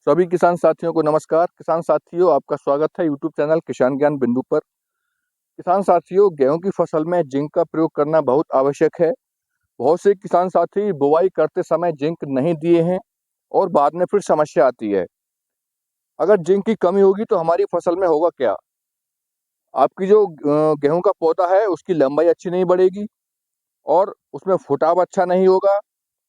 सभी किसान साथियों को नमस्कार। किसान साथियों, आपका स्वागत है यूट्यूब चैनल किसान ज्ञान बिंदु पर। किसान साथियों, गेहूं की फसल में जिंक का प्रयोग करना बहुत आवश्यक है। बहुत से किसान साथी बुवाई करते समय जिंक नहीं दिए हैं और बाद में फिर समस्या आती है। अगर जिंक की कमी होगी तो हमारी फसल में होगा क्या? आपकी जो गेहूं का पौधा है उसकी लंबाई अच्छी नहीं बढ़ेगी और उसमें फुटाव अच्छा नहीं होगा,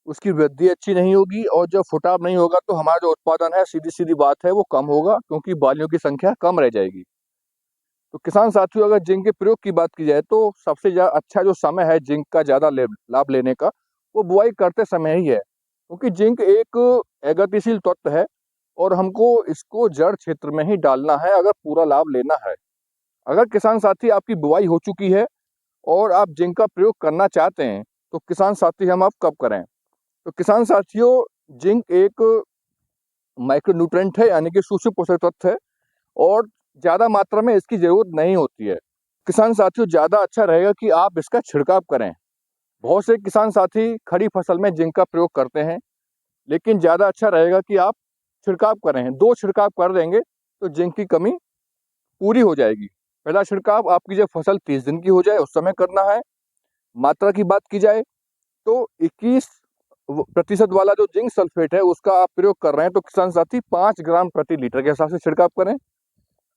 उसकी वृद्धि अच्छी नहीं होगी और जब फुटाव नहीं होगा तो हमारा जो उत्पादन है, सीधी सीधी बात है, वो कम होगा क्योंकि बालियों की संख्या कम रह जाएगी। तो किसान साथियों, अगर जिंक के प्रयोग की बात की जाए तो सबसे अच्छा जो समय है जिंक का ज़्यादा लाभ लेने का, वो बुआई करते समय ही है, क्योंकि जिंक एक एगतिशील तत्व है और हमको इसको जड़ क्षेत्र में ही डालना है अगर पूरा लाभ लेना है। अगर किसान साथी आपकी बुआई हो चुकी है और आप जिंक का प्रयोग करना चाहते हैं, तो किसान साथी हम आप कब करें? तो किसान साथियों, जिंक एक माइक्रोन्यूट्रेंट है, यानी कि सूक्ष्म पोषक तत्व है और ज़्यादा मात्रा में इसकी ज़रूरत नहीं होती है। किसान साथियों, ज़्यादा अच्छा रहेगा कि आप इसका छिड़काव करें। बहुत से किसान साथी खड़ी फसल में जिंक का प्रयोग करते हैं, लेकिन ज़्यादा अच्छा रहेगा कि आप छिड़काव करें। 2 छिड़काव कर देंगे तो जिंक की कमी पूरी हो जाएगी। पहला छिड़काव आपकी जब फसल 30 दिन की हो जाए उस समय करना है। मात्रा की बात की जाए तो 21% वाला जो जिंक सल्फेट है उसका आप प्रयोग कर रहे हैं, तो किसान साथी 5 ग्राम प्रति लीटर के हिसाब से छिड़काव करें।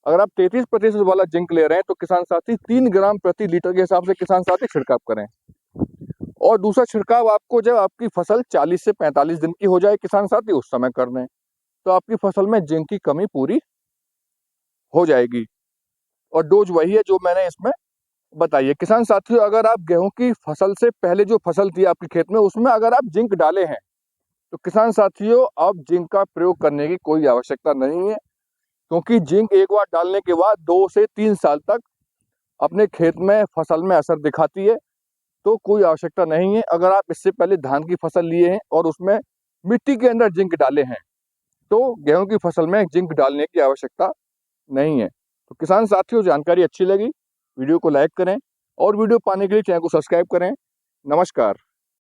अगर आप 33% वाला जिंक ले रहे हैं तो किसान साथी 3 ग्राम प्रति लीटर के हिसाब से किसान साथी छिड़काव करें। और दूसरा छिड़काव आपको जब आपकी फसल 40 से 45 दिन की हो जाए किसान साथी, उस समय कर दें, तो आपकी फसल में जिंक की कमी पूरी हो जाएगी और डोज वही है जो मैंने इसमें बताई है। किसान साथियों, अगर आप गेहूं की फसल से पहले जो फसल थी आपके खेत में उसमें अगर आप जिंक डाले हैं, तो किसान साथियों अब जिंक का प्रयोग करने की कोई आवश्यकता नहीं है, क्योंकि जिंक एक बार डालने के बाद 2 से 3 साल तक अपने खेत में फसल में असर दिखाती है, तो कोई आवश्यकता नहीं है। अगर आप इससे पहले धान की फसल लिए हैं और उसमें मिट्टी के अंदर जिंक डाले हैं, तो गेहूं की फसल में जिंक डालने की आवश्यकता नहीं है। तो किसान साथियों, जानकारी अच्छी लगी, वीडियो को लाइक करें और वीडियो पाने के लिए चैनल को सब्सक्राइब करें। नमस्कार।